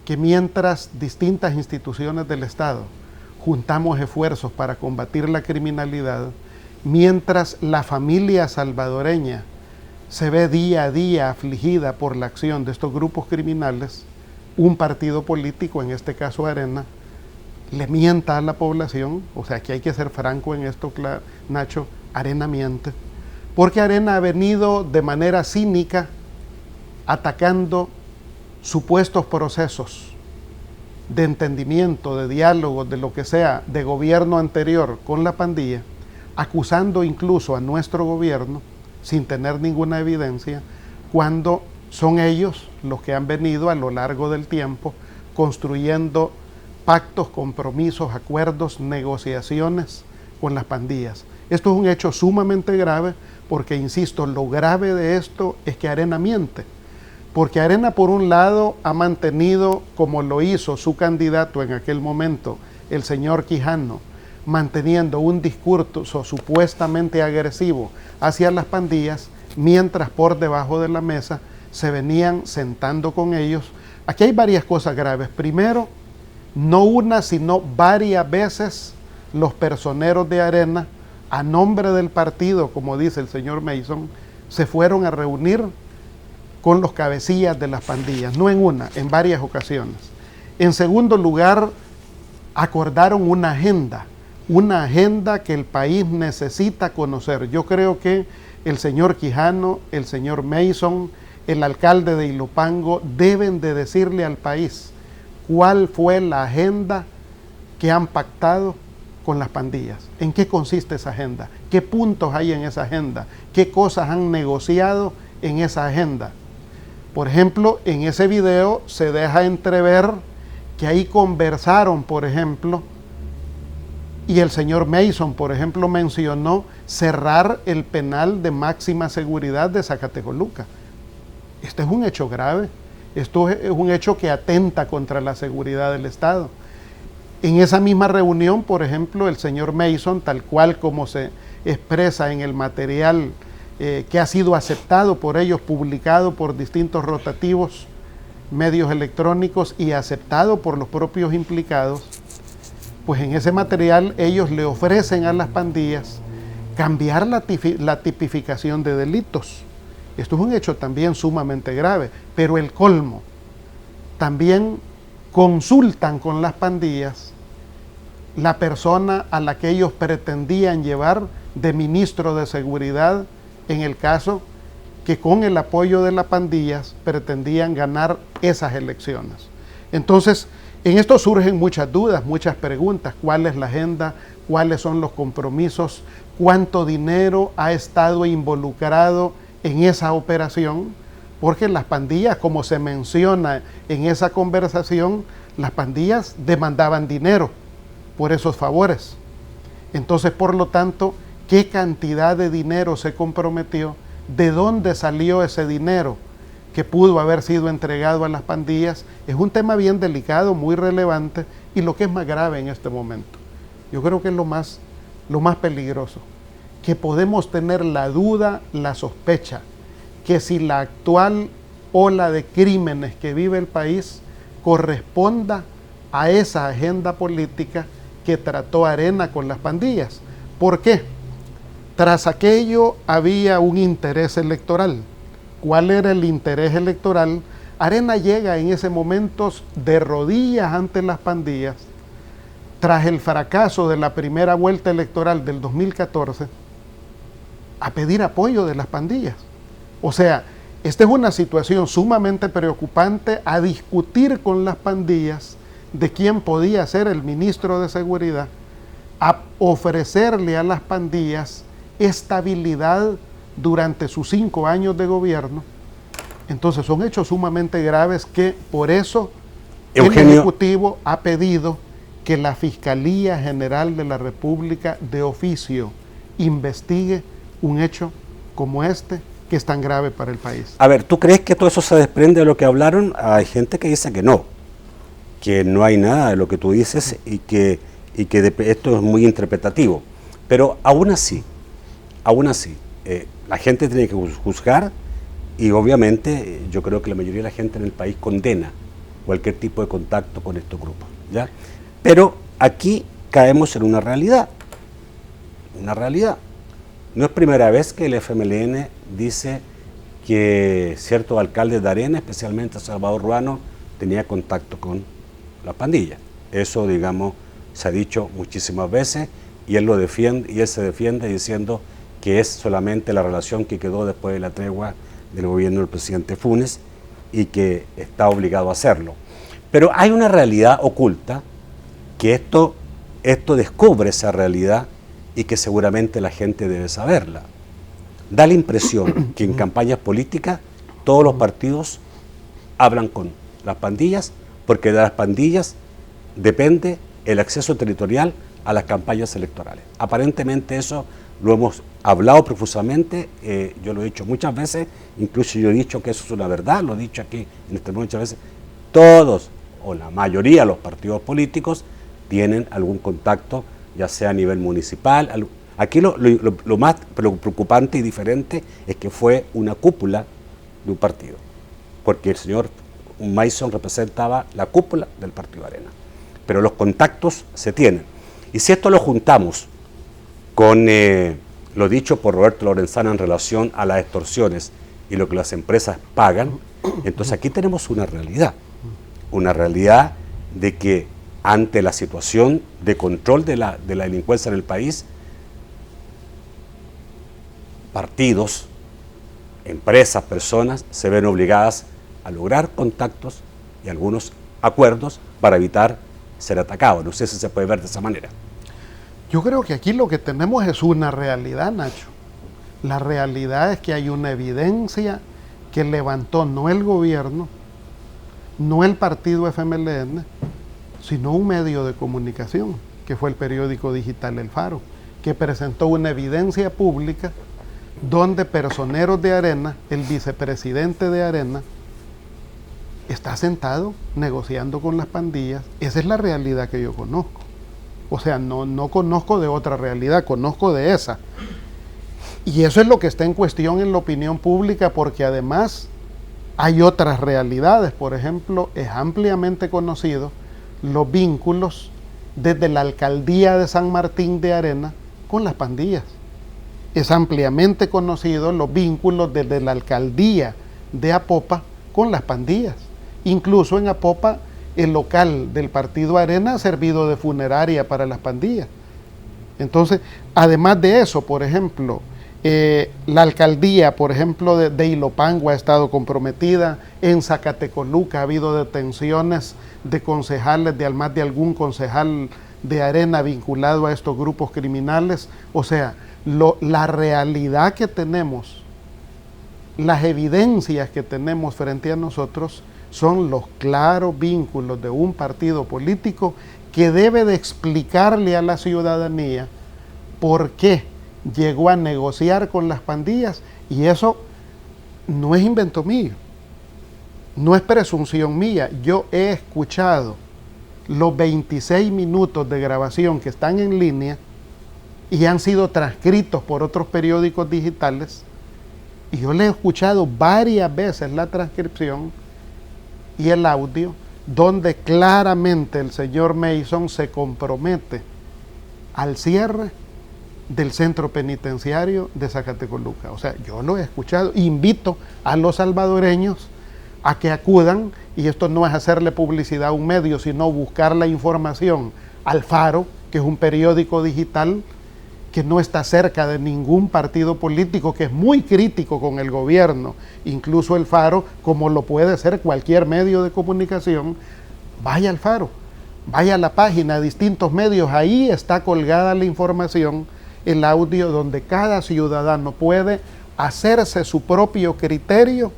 que mientras distintas instituciones del Estado juntamos esfuerzos para combatir la criminalidad, mientras la familia salvadoreña se ve día a día afligida por la acción de estos grupos criminales, un partido político, en este caso Arena, le mienta a la población. O sea, que hay que ser franco en esto, Nacho, Arena miente, porque Arena ha venido de manera cínica atacando supuestos procesos de entendimiento, de diálogo, de lo que sea, de gobierno anterior con la pandilla, acusando incluso a nuestro gobierno sin tener ninguna evidencia, cuando son ellos los que han venido a lo largo del tiempo construyendo pactos, compromisos, acuerdos, negociaciones con las pandillas. Esto es un hecho sumamente grave, porque, insisto, lo grave de esto es que Arena miente, porque Arena, por un lado, ha mantenido, como lo hizo su candidato en aquel momento, el señor Quijano, manteniendo un discurso supuestamente agresivo hacia las pandillas, mientras por debajo de la mesa se venían sentando con ellos. Aquí hay varias cosas graves. Primero, no una, sino varias veces los personeros de Arena, a nombre del partido, como dice el señor Mason, se fueron a reunir con los cabecillas de las pandillas, no en una, en varias ocasiones. En segundo lugar, acordaron una agenda que el país necesita conocer. Yo creo que el señor Quijano, el señor Mason, el alcalde de Ilopango deben de decirle al país cuál fue la agenda que han pactado con las pandillas. ¿En qué consiste esa agenda? ¿Qué puntos hay en esa agenda? ¿Qué cosas han negociado en esa agenda? Por ejemplo, en ese video se deja entrever que ahí conversaron, por ejemplo, y el señor Mason, por ejemplo, mencionó cerrar el penal de máxima seguridad de Zacatecoluca. Este es un hecho grave, esto es un hecho que atenta contra la seguridad del Estado. En esa misma reunión, por ejemplo, el señor Mason, tal cual como se expresa en el material que ha sido aceptado por ellos, publicado por distintos rotativos medios electrónicos y aceptado por los propios implicados, pues en ese material ellos le ofrecen a las pandillas cambiar la tipificación de delitos. Esto es un hecho también sumamente grave, pero el colmo, también consultan con las pandillas la persona a la que ellos pretendían llevar de ministro de Seguridad en el caso que con el apoyo de las pandillas pretendían ganar esas elecciones. Entonces, en esto surgen muchas dudas, muchas preguntas. ¿Cuál es la agenda? ¿Cuáles son los compromisos? ¿Cuánto dinero ha estado involucrado en esa operación? Porque las pandillas, como se menciona en esa conversación, las pandillas demandaban dinero por esos favores. Entonces, por lo tanto, ¿qué cantidad de dinero se comprometió? ¿De dónde salió ese dinero que pudo haber sido entregado a las pandillas? Es un tema bien delicado, muy relevante, y lo que es más grave en este momento, yo creo que es lo más peligroso, que podemos tener la duda, la sospecha, que si la actual ola de crímenes que vive el país corresponda a esa agenda política que trató Arena con las pandillas. ¿Por qué? Tras aquello había un interés electoral. ¿Cuál era el interés electoral? Arena llega en ese momento de rodillas ante las pandillas, tras el fracaso de la primera vuelta electoral del 2014, a pedir apoyo de las pandillas. O sea, esta es una situación sumamente preocupante, a discutir con las pandillas de quién podía ser el ministro de Seguridad, a ofrecerle a las pandillas estabilidad durante sus 5 años de gobierno. Entonces son hechos sumamente graves que por eso Eugenio, el Ejecutivo ha pedido que la Fiscalía General de la República de oficio investigue un hecho como este, que es tan grave para el país. A ver, ¿tú crees que todo eso se desprende de lo que hablaron? Hay gente que dice que no hay nada de lo que tú dices y que esto es muy interpretativo. Pero aún así, la gente tiene que juzgar y obviamente yo creo que la mayoría de la gente en el país condena cualquier tipo de contacto con estos grupos, ¿ya? Pero aquí caemos en una realidad. No es primera vez que el FMLN dice que ciertos alcaldes de Arena, especialmente Salvador Ruano, tenía contacto con la pandilla. Eso, digamos, se ha dicho muchísimas veces y él se defiende diciendo que es solamente la relación que quedó después de la tregua del gobierno del presidente Funes y que está obligado a hacerlo. Pero hay una realidad oculta que esto descubre esa realidad y que seguramente la gente debe saberla. Da la impresión que en campañas políticas todos los partidos hablan con las pandillas porque de las pandillas depende el acceso territorial a las campañas electorales. Aparentemente eso lo hemos hablado profusamente, yo lo he dicho muchas veces, incluso yo he dicho que eso es una verdad, lo he dicho aquí en este muchas veces. Todos o la mayoría de los partidos políticos tienen algún contacto, ya sea a nivel municipal. Aquí lo más preocupante y diferente es que fue una cúpula de un partido, porque el señor Mason representaba la cúpula del Partido Arena, pero los contactos se tienen. Y si esto lo juntamos con lo dicho por Roberto Lorenzana en relación a las extorsiones y lo que las empresas pagan, entonces aquí tenemos una realidad de que ante la situación de control de la delincuencia en el país, partidos, empresas, personas se ven obligadas a lograr contactos y algunos acuerdos para evitar ser atacados. No sé si se puede ver de esa manera. Yo creo que aquí lo que tenemos es una realidad, Nacho. La realidad es que hay una evidencia que levantó no el gobierno, no el partido FMLN, sino un medio de comunicación, que fue el periódico digital El Faro, que presentó una evidencia pública donde personeros de Arena, el vicepresidente de Arena, está sentado negociando con las pandillas. Esa es la realidad que yo conozco. O sea, no conozco de otra realidad, conozco de esa. Y eso es lo que está en cuestión en la opinión pública, porque además hay otras realidades. Por ejemplo, es ampliamente conocido los vínculos desde la alcaldía de San Martín de Arena con las pandillas. Es ampliamente conocido los vínculos desde la alcaldía de Apopa con las pandillas. Incluso en Apopa, el local del partido Arena ha servido de funeraria para las pandillas. Entonces, además de eso, por ejemplo, La alcaldía, por ejemplo, de Ilopango ha estado comprometida. En Zacatecoluca ha habido detenciones de concejales, de más de algún concejal de Arena vinculado a estos grupos criminales. O sea, la realidad que tenemos, las evidencias que tenemos frente a nosotros son los claros vínculos de un partido político que debe de explicarle a la ciudadanía por qué llegó a negociar con las pandillas, y eso no es invento mío, no es presunción mía. Yo he escuchado los 26 minutos de grabación que están en línea y han sido transcritos por otros periódicos digitales, y yo le he escuchado varias veces la transcripción y el audio donde claramente el señor Mason se compromete al cierre del centro penitenciario de Zacatecoluca. O sea, yo lo he escuchado. Invito a los salvadoreños a que acudan, y esto no es hacerle publicidad a un medio, sino buscar la información al Faro, que es un periódico digital que no está cerca de ningún partido político, que es muy crítico con el gobierno, incluso el Faro, como lo puede ser cualquier medio de comunicación. Vaya al Faro, vaya a la página de distintos medios, ahí está colgada la información, el audio, donde cada ciudadano puede hacerse su propio criterio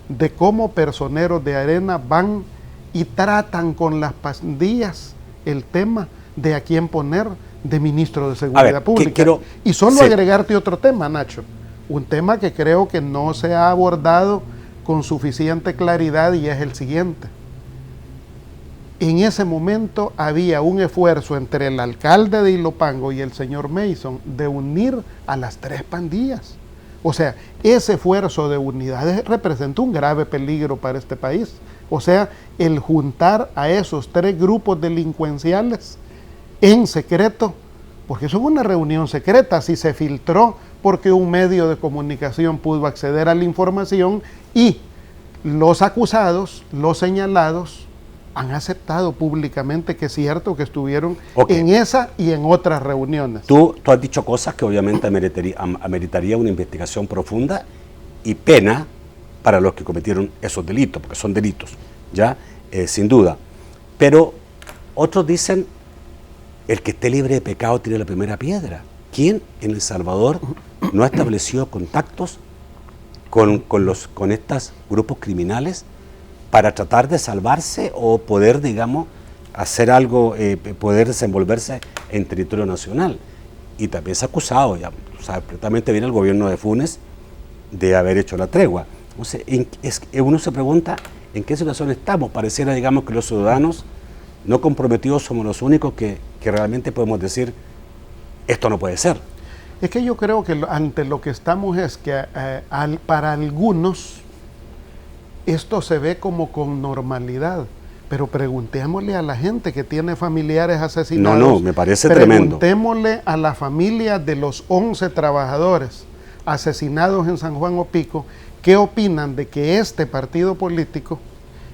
de cómo personeros de Arena van y tratan con las pandillas el tema de a quién poner de ministro de Seguridad Pública. Y solo agregarte otro tema, Nacho, un tema que creo que no se ha abordado con suficiente claridad, y es el siguiente. En ese momento había un esfuerzo entre el alcalde de Ilopango y el señor Mason de unir a las tres pandillas. O sea, ese esfuerzo de unidad representa un grave peligro para este país. O sea, el juntar a esos tres grupos delincuenciales en secreto, porque eso es una reunión secreta, si se filtró porque un medio de comunicación pudo acceder a la información, y los acusados, los señalados, han aceptado públicamente que es cierto que estuvieron en esa y en otras reuniones. Tú has dicho cosas que obviamente ameritaría una investigación profunda y pena para los que cometieron esos delitos, porque son delitos, ya, sin duda. Pero otros dicen, el que esté libre de pecado tire la primera piedra. ¿Quién en El Salvador no ha establecido contactos con estos grupos criminales para tratar de salvarse o poder, digamos, hacer algo, poder desenvolverse en territorio nacional? Y también se ha acusado, ya sabes perfectamente bien, el gobierno de Funes de haber hecho la tregua. Entonces, uno se pregunta en qué situación estamos. Pareciera, digamos, que los ciudadanos no comprometidos somos los únicos que realmente podemos decir, esto no puede ser. Es que yo creo que ante lo que estamos es que para algunos esto se ve como con normalidad, pero preguntémosle a la gente que tiene familiares asesinados. No, me parece tremendo. Preguntémosle a la familia de los 11 trabajadores asesinados en San Juan Opico, ¿qué opinan de que este partido político,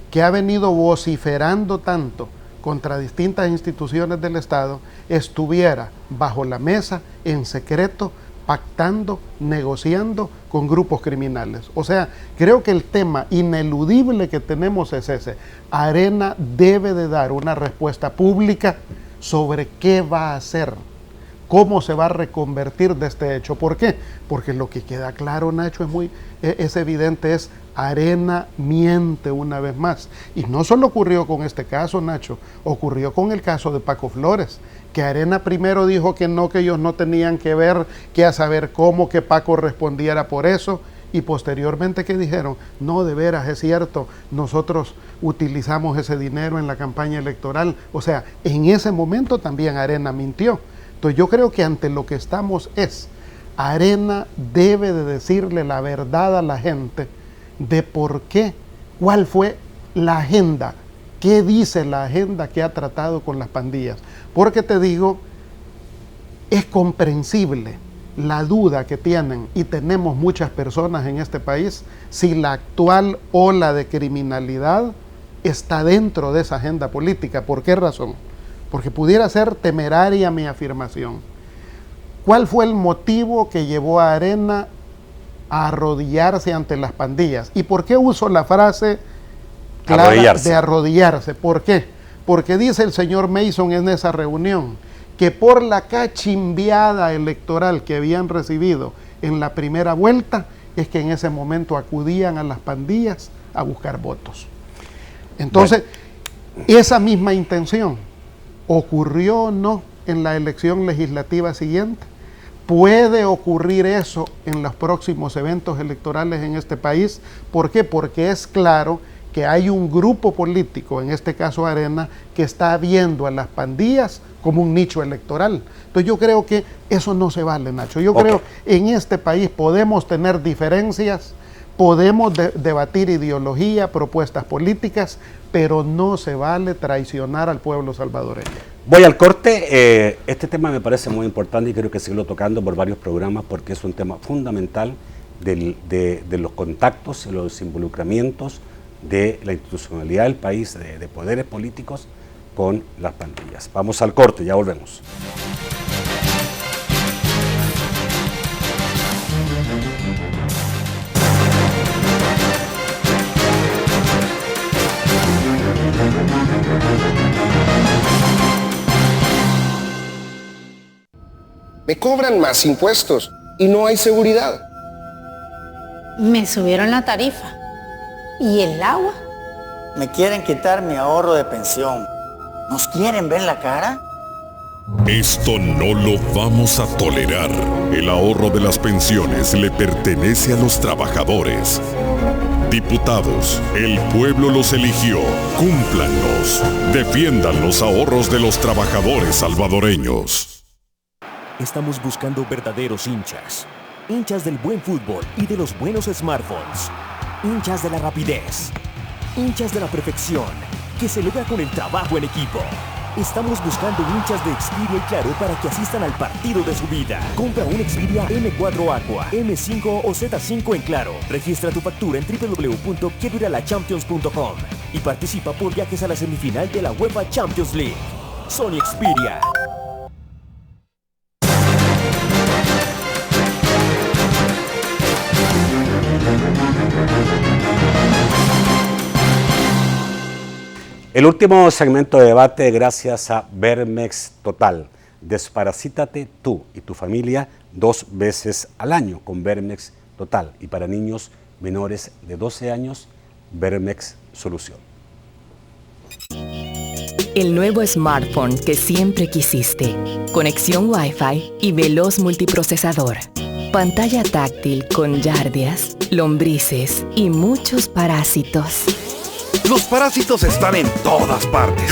que ha venido vociferando tanto contra distintas instituciones del Estado, estuviera bajo la mesa, en secreto, pactando, negociando con grupos criminales? O sea, creo que el tema ineludible que tenemos es ese. Arena debe de dar una respuesta pública sobre qué va a hacer, cómo se va a reconvertir de este hecho. ¿Por qué? Porque lo que queda claro, Nacho, es evidente, es Arena miente una vez más. Y no solo ocurrió con este caso, Nacho, ocurrió con el caso de Paco Flores, que Arena primero dijo que no, que ellos no tenían que ver, que a saber cómo, que Paco respondiera por eso, y posteriormente que dijeron, no, de veras, es cierto, nosotros utilizamos ese dinero en la campaña electoral. O sea, en ese momento también Arena mintió. Entonces yo creo que ante lo que estamos es, Arena debe de decirle la verdad a la gente de por qué, cuál fue la agenda, qué dice la agenda que ha tratado con las pandillas. Porque te digo, es comprensible la duda que tienen y tenemos muchas personas en este país si la actual ola de criminalidad está dentro de esa agenda política. ¿Por qué razón? Porque pudiera ser temeraria mi afirmación. ¿Cuál fue el motivo que llevó a Arena a arrodillarse ante las pandillas? ¿Y por qué uso la frase clara de arrodillarse? ¿Por qué? Porque dice el señor Mason en esa reunión que por la cachimbiada electoral que habían recibido en la primera vuelta, es que en ese momento acudían a las pandillas a buscar votos. Entonces, esa misma intención ocurrió o no en la elección legislativa siguiente. ¿Puede ocurrir eso en los próximos eventos electorales en este país? ¿Por qué? Porque es claro que hay un grupo político, en este caso Arena, que está viendo a las pandillas como un nicho electoral. Entonces yo creo que eso no se vale, Nacho. Yo creo que en este país podemos tener diferencias, podemos debatir ideología, propuestas políticas, pero no se vale traicionar al pueblo salvadoreño. Voy al corte. Este tema me parece muy importante y creo que seguirlo tocando por varios programas porque es un tema fundamental de los contactos y los involucramientos de la institucionalidad del país, de poderes políticos con las pandillas. Vamos al corte, ya volvemos. Me cobran más impuestos y no hay seguridad. Me subieron la tarifa. ¿Y el agua? Me quieren quitar mi ahorro de pensión. ¿Nos quieren ver la cara? Esto no lo vamos a tolerar. El ahorro de las pensiones le pertenece a los trabajadores. Diputados, el pueblo los eligió. Cúmplanlos. Defiendan los ahorros de los trabajadores salvadoreños. Estamos buscando verdaderos hinchas. Hinchas del buen fútbol y de los buenos smartphones. Hinchas de la rapidez. Hinchas de la perfección, que se logra con el trabajo en equipo. Estamos buscando hinchas de Xperia y Claro para que asistan al partido de su vida. Compra un Xperia M4 Aqua, M5 o Z5 en Claro. Registra tu factura en www.quieroiralachampions.com y participa por viajes a la semifinal de la UEFA Champions League. Sony Xperia. El último segmento de debate gracias a Vermex Total. Desparasítate tú y tu familia 2 veces al año con Vermex Total. Y para niños menores de 12 años, Vermex Solución. El nuevo smartphone que siempre quisiste. Conexión Wi-Fi y veloz multiprocesador. Pantalla táctil con yardias, lombrices y muchos parásitos. Los parásitos están en todas partes.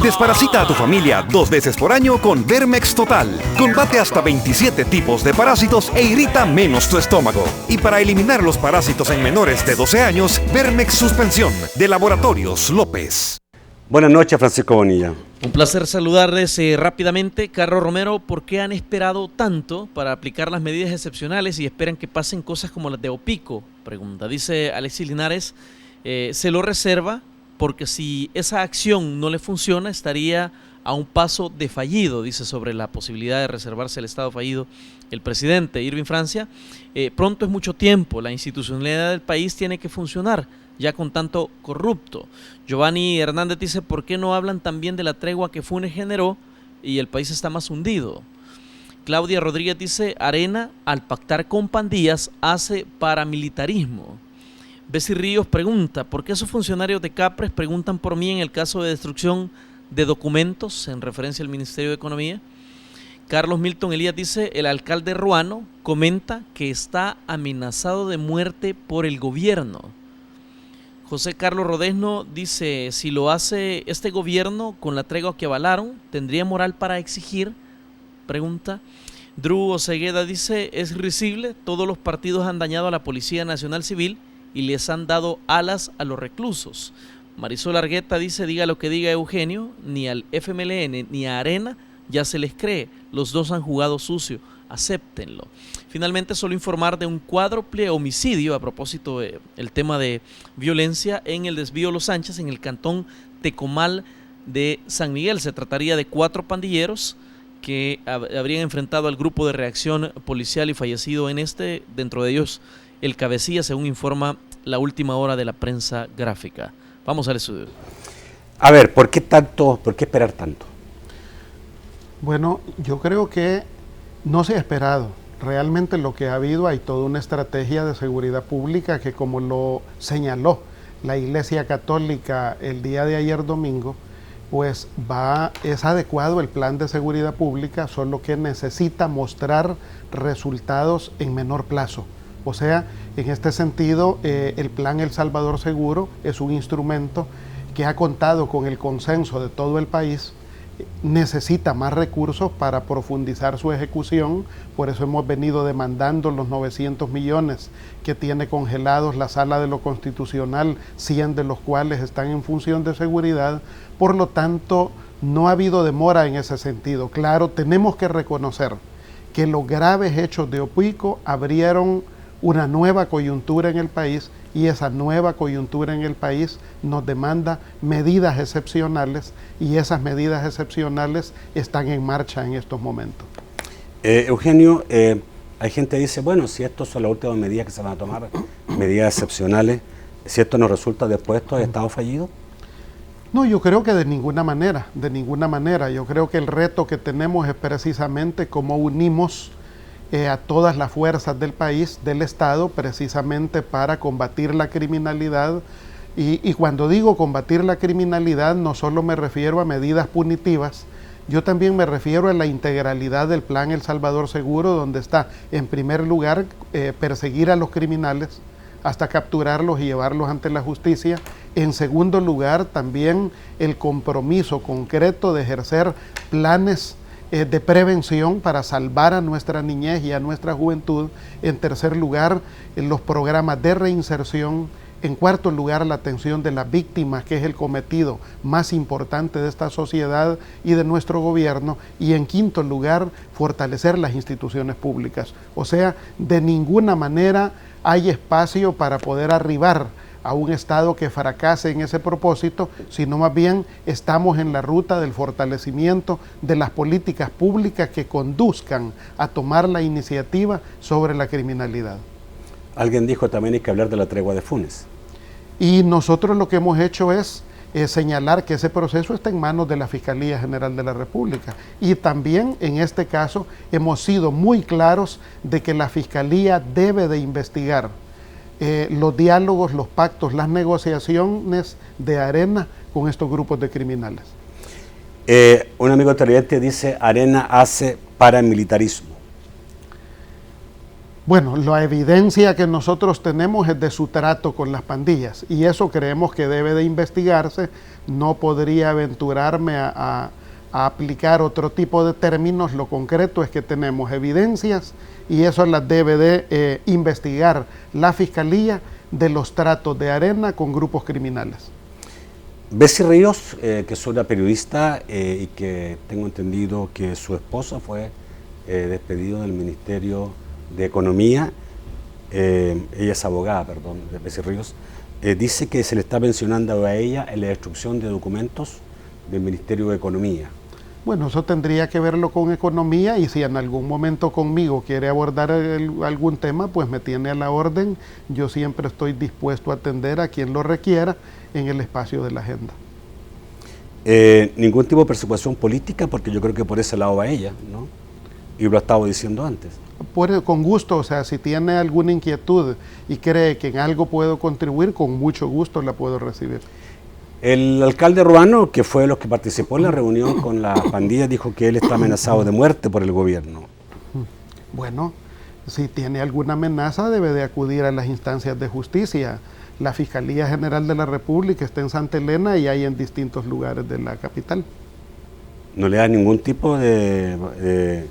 Desparasita a tu familia 2 veces por año con Vermex Total. Combate hasta 27 tipos de parásitos e irrita menos tu estómago. Y para eliminar los parásitos en menores de 12 años, Vermex Suspensión, de Laboratorios López. Buenas noches, Francisco Bonilla. Un placer saludarles rápidamente. Carlos Romero, ¿por qué han esperado tanto para aplicar las medidas excepcionales y esperan que pasen cosas como las de Opico? Pregunta. Dice Alexis Linares. Se lo reserva porque si esa acción no le funciona estaría a un paso de fallido, dice sobre la posibilidad de reservarse el estado fallido el presidente Irving Francia. Pronto es mucho tiempo, la institucionalidad del país tiene que funcionar ya con tanto corrupto. Giovanni Hernández dice, ¿por qué no hablan también de la tregua que Funes generó y el país está más hundido? Claudia Rodríguez dice, Arena al pactar con pandillas hace paramilitarismo. Bessie Ríos pregunta, ¿por qué esos funcionarios de Capres preguntan por mí en el caso de destrucción de documentos en referencia al Ministerio de Economía? Carlos Milton Elías dice, el alcalde Ruano comenta que está amenazado de muerte por el gobierno. José Carlos Rodesno dice, si lo hace este gobierno con la tregua que avalaron, ¿tendría moral para exigir? Pregunta. Drew Osegueda dice, es risible, todos los partidos han dañado a la Policía Nacional Civil y les han dado alas a los reclusos. Marisol Argueta dice, diga lo que diga Eugenio, ni al FMLN ni a Arena ya se les cree, los dos han jugado sucio, acéptenlo. Finalmente, solo informar de un cuádruple homicidio a propósito del tema de violencia en el desvío Los Sánchez, en el cantón Tecomal de San Miguel. Se trataría de 4 pandilleros que habrían enfrentado al grupo de reacción policial y fallecido en dentro de ellos el cabecilla, según informa la última hora de la prensa gráfica. Vamos al estudio. A ver, ¿por qué esperar tanto? Bueno, yo creo que no se ha esperado. Realmente lo que ha habido, hay toda una estrategia de seguridad pública que, como lo señaló la Iglesia Católica el día de ayer domingo, pues es adecuado el plan de seguridad pública, solo que necesita mostrar resultados en menor plazo. O sea, en este sentido, el plan El Salvador Seguro es un instrumento que ha contado con el consenso de todo el país, necesita más recursos para profundizar su ejecución, por eso hemos venido demandando los 900 millones que tiene congelados la Sala de lo Constitucional, 100 de los cuales están en función de seguridad. Por lo tanto, no ha habido demora en ese sentido. Claro, tenemos que reconocer que los graves hechos de Opico abrieron una nueva coyuntura en el país, y esa nueva coyuntura en el país nos demanda medidas excepcionales, y esas medidas excepcionales están en marcha en estos momentos. Eugenio, hay gente que dice, bueno, si estas son las últimas medidas que se van a tomar, medidas excepcionales, si esto nos resulta después de estos estados fallidos. No, yo creo que de ninguna manera. Yo creo que el reto que tenemos es precisamente cómo unimos a todas las fuerzas del país, del Estado, precisamente para combatir la criminalidad. Y cuando digo combatir la criminalidad, no solo me refiero a medidas punitivas, yo también me refiero a la integralidad del plan El Salvador Seguro, donde está, en primer lugar, perseguir a los criminales hasta capturarlos y llevarlos ante la justicia. En segundo lugar, también el compromiso concreto de ejercer planes de prevención para salvar a nuestra niñez y a nuestra juventud. En tercer lugar, los programas de reinserción. En cuarto lugar, la atención de las víctimas, que es el cometido más importante de esta sociedad y de nuestro gobierno. Y en quinto lugar, fortalecer las instituciones públicas. O sea, de ninguna manera hay espacio para poder arribar a un Estado que fracase en ese propósito, sino más bien estamos en la ruta del fortalecimiento de las políticas públicas que conduzcan a tomar la iniciativa sobre la criminalidad. Alguien dijo también hay que hablar de la tregua de Funes. Y nosotros lo que hemos hecho es señalar que ese proceso está en manos de la Fiscalía General de la República. Y también en este caso hemos sido muy claros de que la Fiscalía debe de investigar los diálogos, los pactos, las negociaciones de Arena con estos grupos de criminales. Un amigo televidente dice, Arena hace paramilitarismo. Bueno, la evidencia que nosotros tenemos es de su trato con las pandillas, y eso creemos que debe de investigarse. No podría aventurarme a aplicar otro tipo de términos. Lo concreto es que tenemos evidencias y eso las debe de investigar la Fiscalía de los tratos de Arena con grupos criminales. Bessy Ríos, que es una periodista y que tengo entendido que su esposo fue despedido del Ministerio de Economía, ella es abogada, perdón, de Bessy Ríos, dice que se le está mencionando a ella en la destrucción de documentos del Ministerio de Economía. Bueno, eso tendría que verlo con Economía, y si en algún momento conmigo quiere abordar algún tema, pues me tiene a la orden. Yo siempre estoy dispuesto a atender a quien lo requiera en el espacio de la agenda. Ningún tipo de persecución política, porque yo creo que por ese lado va ella, ¿no? Y lo estaba diciendo antes. Con gusto, o sea, si tiene alguna inquietud y cree que en algo puedo contribuir, con mucho gusto la puedo recibir. El alcalde Ruano, que fue de los que participó en la reunión con la pandilla, dijo que él está amenazado de muerte por el gobierno. Bueno, si tiene alguna amenaza debe de acudir a las instancias de justicia. La Fiscalía General de la República está en Santa Elena y hay en distintos lugares de la capital. ¿No le da ningún tipo de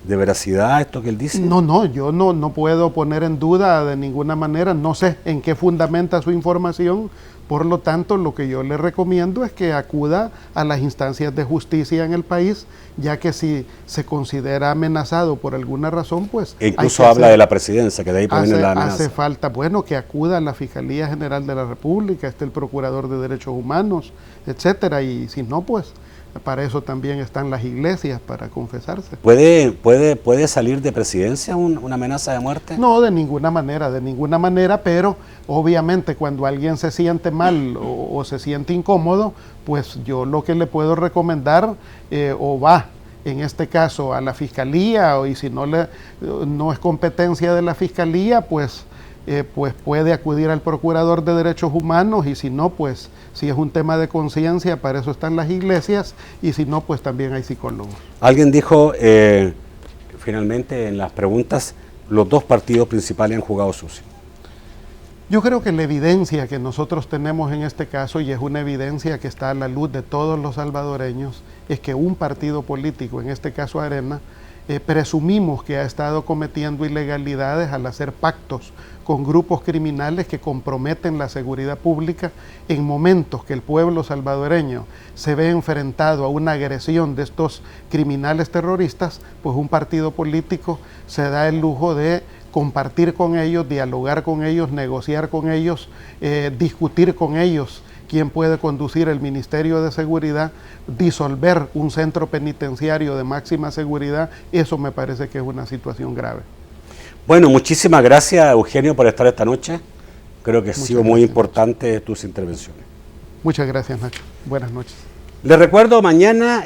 veracidad a esto que él dice? No, yo no puedo poner en duda de ninguna manera, no sé en qué fundamenta su información. Por lo tanto, lo que yo le recomiendo es que acuda a las instancias de justicia en el país, ya que si se considera amenazado por alguna razón, pues... Incluso habla de la presidencia, que de ahí proviene la amenaza. Hace falta, bueno, que acuda a la Fiscalía General de la República, el Procurador de Derechos Humanos, etcétera, y si no, pues Para eso también están las iglesias, para confesarse. ¿Puede salir de presidencia una amenaza de muerte? No, de ninguna manera, pero obviamente cuando alguien se siente mal o se siente incómodo, pues yo lo que le puedo recomendar o va en este caso a la fiscalía, y si no es competencia de la fiscalía, pues puede acudir al procurador de derechos humanos, y si no, pues si es un tema de conciencia, para eso están las iglesias, y si no, pues también hay psicólogos. Alguien dijo finalmente en las preguntas, los dos partidos principales han jugado sucio. Yo creo que la evidencia que nosotros tenemos en este caso, y es una evidencia que está a la luz de todos los salvadoreños, es que un partido político, en este caso Arena, presumimos que ha estado cometiendo ilegalidades al hacer pactos con grupos criminales que comprometen la seguridad pública en momentos que el pueblo salvadoreño se ve enfrentado a una agresión de estos criminales terroristas. Pues un partido político se da el lujo de compartir con ellos, dialogar con ellos, negociar con ellos, discutir con ellos quién puede conducir el Ministerio de Seguridad, disolver un centro penitenciario de máxima seguridad. Eso me parece que es una situación grave. Bueno, muchísimas gracias, Eugenio, por estar esta noche. Creo que ha sido muy importante tus intervenciones. Muchas gracias, Nacho. Buenas noches. Les recuerdo, mañana,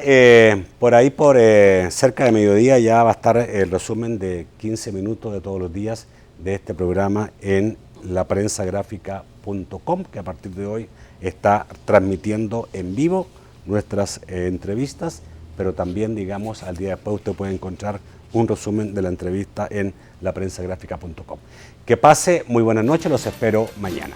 por cerca de mediodía, ya va a estar el resumen de 15 minutos de todos los días de este programa en laprensagráfica.com, que a partir de hoy está transmitiendo en vivo nuestras entrevistas, pero también, digamos, al día después usted puede encontrar un resumen de la entrevista en laprensagráfica.com. Que pase muy buenas noches, los espero mañana.